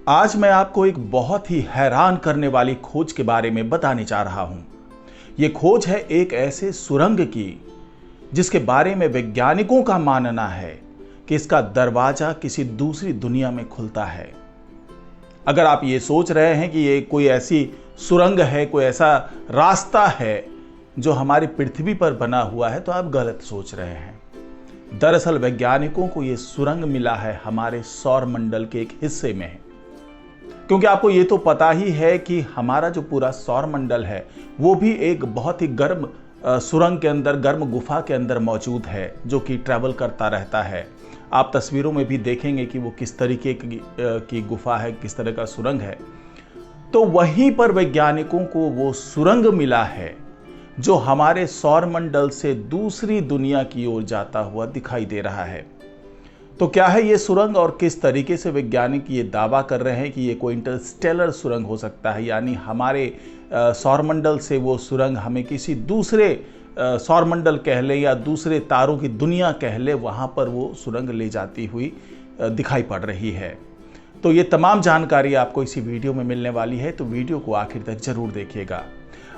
आज मैं आपको एक बहुत ही हैरान करने वाली खोज के बारे में बताने जा रहा हूं। यह खोज है एक ऐसे सुरंग की जिसके बारे में वैज्ञानिकों का मानना है कि इसका दरवाजा किसी दूसरी दुनिया में खुलता है। अगर आप ये सोच रहे हैं कि ये कोई ऐसी सुरंग है, कोई ऐसा रास्ता है जो हमारी पृथ्वी पर बना हुआ है, तो आप गलत सोच रहे हैं। दरअसल वैज्ञानिकों को यह सुरंग मिला है हमारे सौर मंडल के एक हिस्से में, क्योंकि आपको ये तो पता ही है कि हमारा जो पूरा सौर मंडल है वो भी एक बहुत ही गर्म सुरंग के अंदर, गर्म गुफा के अंदर मौजूद है, जो कि ट्रैवल करता रहता है। आप तस्वीरों में भी देखेंगे कि वो किस तरीके की गुफा है, किस तरह का सुरंग है। तो वहीं पर वैज्ञानिकों को वो सुरंग मिला है जो हमारे सौर मंडल से दूसरी दुनिया की ओर जाता हुआ दिखाई दे रहा है। तो क्या है ये सुरंग और किस तरीके से वैज्ञानिक ये दावा कर रहे हैं कि ये कोई इंटरस्टेलर सुरंग हो सकता है, यानी हमारे सौरमंडल से वो सुरंग हमें किसी दूसरे सौरमंडल कह ले या दूसरे तारों की दुनिया कह ले, वहाँ पर वो सुरंग ले जाती हुई दिखाई पड़ रही है। तो ये तमाम जानकारी आपको इसी वीडियो में मिलने वाली है, तो वीडियो को आखिर तक जरूर देखिएगा।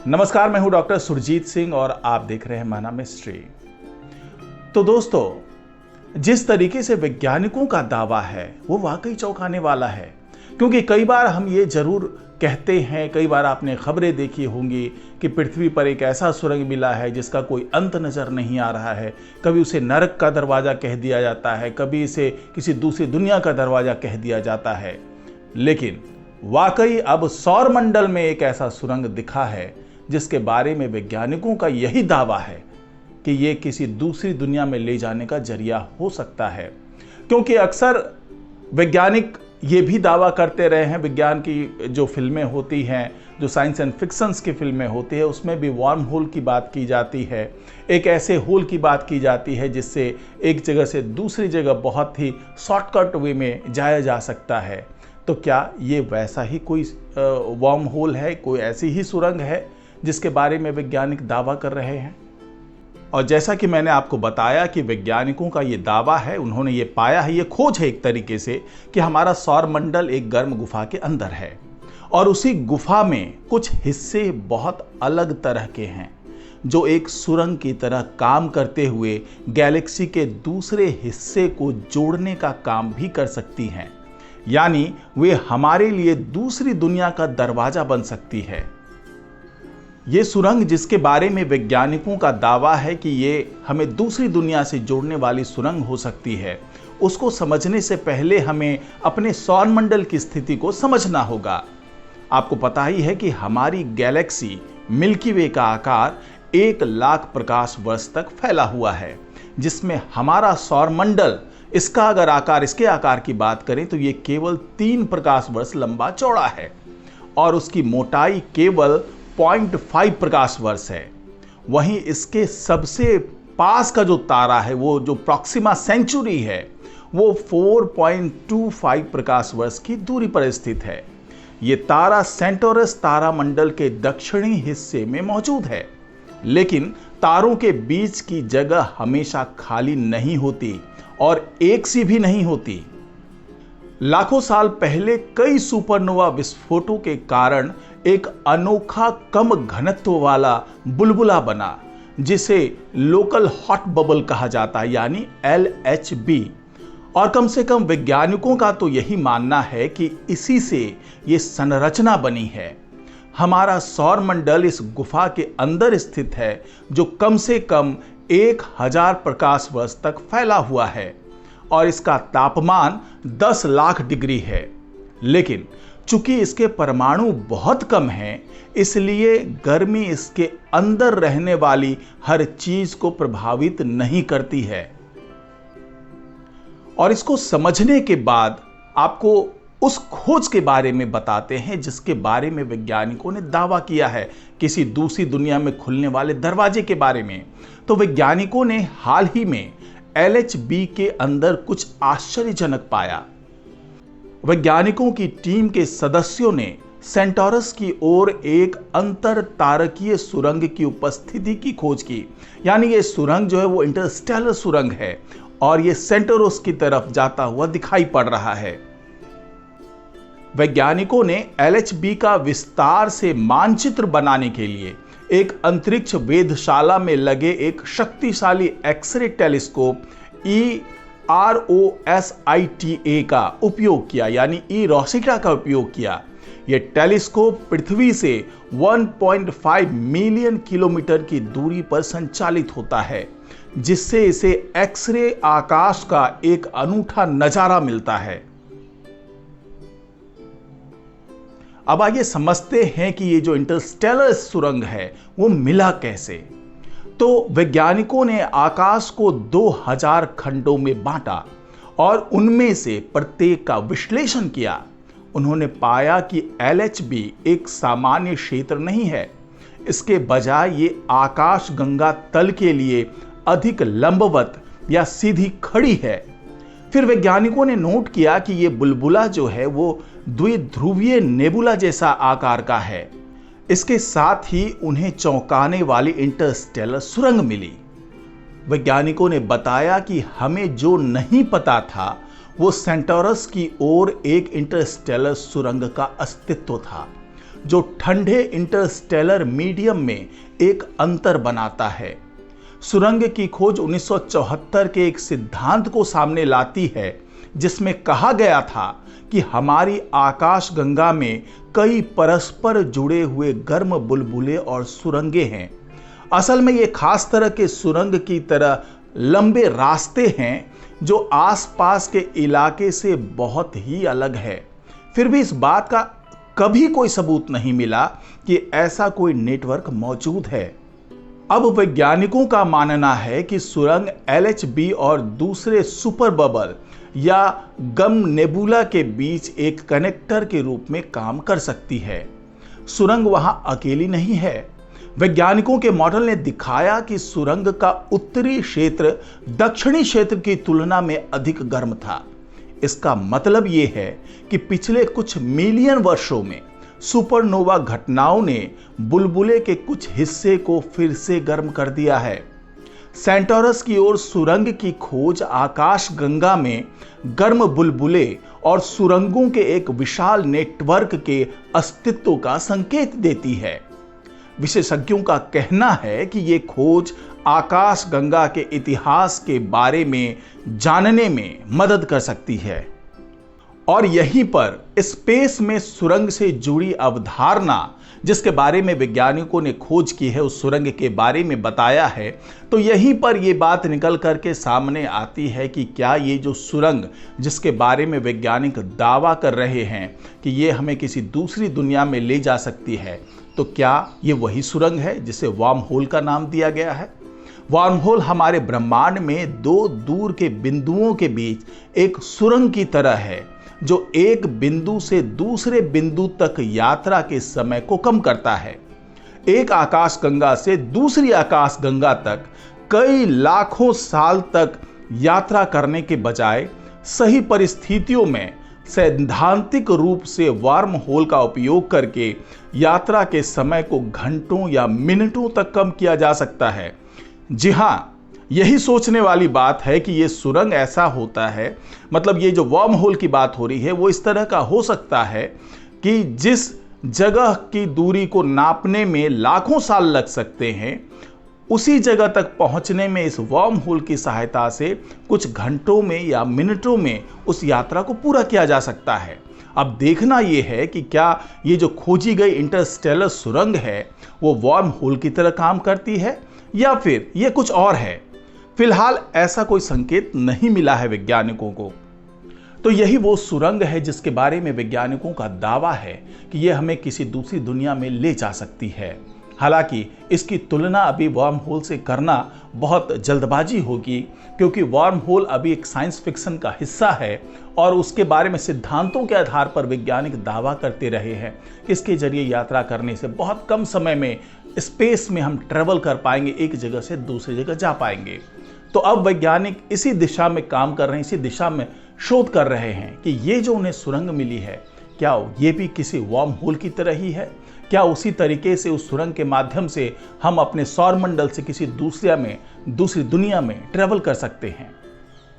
नमस्कार, मैं हूँ डॉक्टर सुरजीत सिंह और आप देख रहे हैं माना मिस्ट्री। तो दोस्तों, जिस तरीके से वैज्ञानिकों का दावा है वो वाकई चौंकाने वाला है, क्योंकि कई बार हम ये जरूर कहते हैं, कई बार आपने खबरें देखी होंगी कि पृथ्वी पर एक ऐसा सुरंग मिला है जिसका कोई अंत नजर नहीं आ रहा है। कभी उसे नरक का दरवाजा कह दिया जाता है, कभी इसे किसी दूसरी दुनिया का दरवाजा कह दिया जाता है। लेकिन वाकई अब सौर मंडल में एक ऐसा सुरंग दिखा है जिसके बारे में वैज्ञानिकों का यही दावा है कि ये किसी दूसरी दुनिया में ले जाने का जरिया हो सकता है। क्योंकि अक्सर वैज्ञानिक ये भी दावा करते रहे हैं, विज्ञान की जो फिल्में होती हैं, जो साइंस एंड फिक्शंस की फिल्में होती है, उसमें भी वार्म होल की बात की जाती है। एक ऐसे होल की बात की जाती है जिससे एक जगह से दूसरी जगह बहुत ही शॉर्टकट वे में जाया जा सकता है। तो क्या ये वैसा ही कोई वार्म होल है, कोई ऐसी ही सुरंग है जिसके बारे में वैज्ञानिक दावा कर रहे हैं? और जैसा कि मैंने आपको बताया कि वैज्ञानिकों का ये दावा है, उन्होंने ये पाया है, ये खोज है एक तरीके से कि हमारा सौर मंडल एक गर्म गुफा के अंदर है और उसी गुफा में कुछ हिस्से बहुत अलग तरह के हैं जो एक सुरंग की तरह काम करते हुए गैलेक्सी के दूसरे हिस्से को जोड़ने का काम भी कर सकती हैं। यानी वे हमारे लिए दूसरी दुनिया का दरवाजा बन सकती है। ये सुरंग, जिसके बारे में वैज्ञानिकों का दावा है कि ये हमें दूसरी दुनिया से जोड़ने वाली सुरंग हो सकती है, उसको समझने से पहले हमें अपने सौर मंडल की स्थिति को समझना होगा। आपको पता ही है कि हमारी गैलेक्सी मिल्की वे का आकार 1,00,000 प्रकाश वर्ष तक फैला हुआ है, जिसमें हमारा सौर मंडल, इसका अगर आकार, इसके आकार की बात करें तो ये केवल 3 प्रकाश वर्ष लंबा चौड़ा है और उसकी मोटाई केवल 0.5 प्रकाश वर्ष है। वहीं इसके सबसे पास का जो तारा है, वो जो प्रॉक्सिमा सेंचुरी है, वो 4.25 प्रकाश वर्ष की दूरी पर स्थित है। ये तारा सेंटोरस तारा मंडल के दक्षिणी हिस्से में मौजूद है। लेकिन तारों के बीच की जगह हमेशा खाली नहीं होती और एक सी भी नहीं होती। लाखों साल पहले कई सुपरनोवा विस्फोटों के कारण एक अनोखा कम घनत्व वाला बुलबुला बना, जिसे लोकल हॉट बबल कहा जाता है, यानी LHB। और कम से कम वैज्ञानिकों का तो यही मानना है कि इसी से ये संरचना बनी है। हमारा सौर मंडल इस गुफा के अंदर स्थित है जो कम से कम 1000 प्रकाश वर्ष तक फैला हुआ है और इसका तापमान 10 लाख डिग्री है। लेकिन चूंकि इसके परमाणु बहुत कम हैं, इसलिए गर्मी इसके अंदर रहने वाली हर चीज को प्रभावित नहीं करती है। और इसको समझने के बाद आपको उस खोज के बारे में बताते हैं जिसके बारे में वैज्ञानिकों ने दावा किया है, किसी दूसरी दुनिया में खुलने वाले दरवाजे के बारे में। तो वैज्ञानिकों ने हाल ही में LHB के अंदर कुछ आश्चर्यजनक पाया। वैज्ञानिकों की टीम के सदस्यों ने सेंटोरस की ओर एक अंतर तारकीय सुरंग की उपस्थिति की खोज की। यानी ये सुरंग जो है वो इंटरस्टेलर सुरंग है और ये सेंटोरस की तरफ जाता हुआ दिखाई पड़ रहा है। वैज्ञानिकों ने LHB का विस्तार से मानचित्र बनाने के लिए एक अंतरिक्ष वेधशाला में लगे एक शक्तिशाली एक्सरे टेलीस्कोप EROSITA का उपयोग किया, यानी रोसिटा का उपयोग किया। यह टेलीस्कोप पृथ्वी से 1.5 मिलियन किलोमीटर की दूरी पर संचालित होता है, जिससे इसे एक्सरे आकाश का एक अनूठा नजारा मिलता है। अब आइए समझते हैं कि ये जो इंटरस्टेलर सुरंग है वो मिला कैसे। तो वैज्ञानिकों ने आकाश को 2000 खंडों में बांटा और उनमें से प्रत्येक का विश्लेषण किया। उन्होंने पाया कि LHB एक सामान्य क्षेत्र नहीं है, इसके बजाय ये आकाश गंगा तल के लिए अधिक लंबवत या सीधी खड़ी है। फिर वैज्ञानिकों ने नोट किया कि ये बुलबुला जो है वो द्विध्रुवीय नेबुला जैसा आकार का है। इसके साथ ही उन्हें चौंकाने वाली इंटरस्टेलर सुरंग मिली। वैज्ञानिकों ने बताया कि हमें जो नहीं पता था वो सेंटोरस की ओर एक इंटरस्टेलर सुरंग का अस्तित्व था, जो ठंडे इंटरस्टेलर मीडियम में एक अंतर बनाता है। सुरंग की खोज 1974 के एक सिद्धांत को सामने लाती है, जिसमें कहा गया था कि हमारी आकाशगंगा में कई परस्पर जुड़े हुए गर्म बुलबुले और सुरंगें हैं। असल में ये खास तरह के सुरंग की तरह लंबे रास्ते हैं जो आसपास के इलाके से बहुत ही अलग है। फिर भी इस बात का कभी कोई सबूत नहीं मिला कि ऐसा कोई नेटवर्क मौजूद है। अब वैज्ञानिकों का मानना है कि सुरंग LHB और दूसरे सुपर बबल या गम नेबुला के बीच एक कनेक्टर के रूप में काम कर सकती है। सुरंग वहां अकेली नहीं है। वैज्ञानिकों के मॉडल ने दिखाया कि सुरंग का उत्तरी क्षेत्र दक्षिणी क्षेत्र की तुलना में अधिक गर्म था। इसका मतलब यह है कि पिछले कुछ मिलियन वर्षों में सुपरनोवा घटनाओं ने बुलबुले के कुछ हिस्से को फिर से गर्म कर दिया है। सेंटोरस की ओर सुरंग की खोज आकाश गंगा में गर्म बुलबुले और सुरंगों के एक विशाल नेटवर्क के अस्तित्व का संकेत देती है। विशेषज्ञों का कहना है कि ये खोज आकाश गंगा के इतिहास के बारे में जानने में मदद कर सकती है। और यहीं पर स्पेस में सुरंग से जुड़ी अवधारणा, जिसके बारे में वैज्ञानिकों ने खोज की है, उस सुरंग के बारे में बताया है, तो यहीं पर यह बात निकल करके सामने आती है कि क्या ये जो सुरंग जिसके बारे में वैज्ञानिक दावा कर रहे हैं कि ये हमें किसी दूसरी दुनिया में ले जा सकती है, तो क्या ये वही सुरंग है जिसे वार्म होल का नाम दिया गया है। वार्म होल हमारे ब्रह्मांड में दो दूर के बिंदुओं के बीच एक सुरंग की तरह है, जो एक बिंदु से दूसरे बिंदु तक यात्रा के समय को कम करता है। एक आकाशगंगा से दूसरी आकाशगंगा तक कई लाखों साल तक यात्रा करने के बजाय सही परिस्थितियों में सैद्धांतिक रूप से वार्म होल का उपयोग करके यात्रा के समय को घंटों या मिनटों तक कम किया जा सकता है। जी हां, यही सोचने वाली बात है कि ये सुरंग ऐसा होता है, मतलब ये जो वार्म होल की बात हो रही है वो इस तरह का हो सकता है कि जिस जगह की दूरी को नापने में लाखों साल लग सकते हैं, उसी जगह तक पहुंचने में इस वार्म होल की सहायता से कुछ घंटों में या मिनटों में उस यात्रा को पूरा किया जा सकता है। अब देखना यह है कि क्या ये जो खोजी गई इंटरस्टेलर सुरंग है वो वार्म होल की तरह काम करती है या फिर ये कुछ और है। फिलहाल ऐसा कोई संकेत नहीं मिला है वैज्ञानिकों को। तो यही वो सुरंग है जिसके बारे में वैज्ञानिकों का दावा है कि यह हमें किसी दूसरी दुनिया में ले जा सकती है। हालांकि इसकी तुलना अभी वार्म होल से करना बहुत जल्दबाजी होगी, क्योंकि वार्म होल अभी एक साइंस फिक्शन का हिस्सा है और उसके बारे में सिद्धांतों के आधार पर वैज्ञानिक दावा करते रहे हैं कि इसके जरिए यात्रा करने से बहुत कम समय में स्पेस में हम ट्रेवल कर पाएंगे, एक जगह से दूसरी जगह जा पाएंगे। तो अब वैज्ञानिक इसी दिशा में काम कर रहे हैं, इसी दिशा में शोध कर रहे हैं कि ये जो उन्हें सुरंग मिली है, क्या ये भी किसी वार्म होल की तरह ही है। क्या उसी तरीके से उस सुरंग के माध्यम से हम अपने सौरमंडल से किसी दूसरी दुनिया में ट्रेवल कर सकते हैं।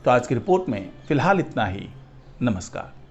तो आज की रिपोर्ट में फिलहाल इतना ही। नमस्कार।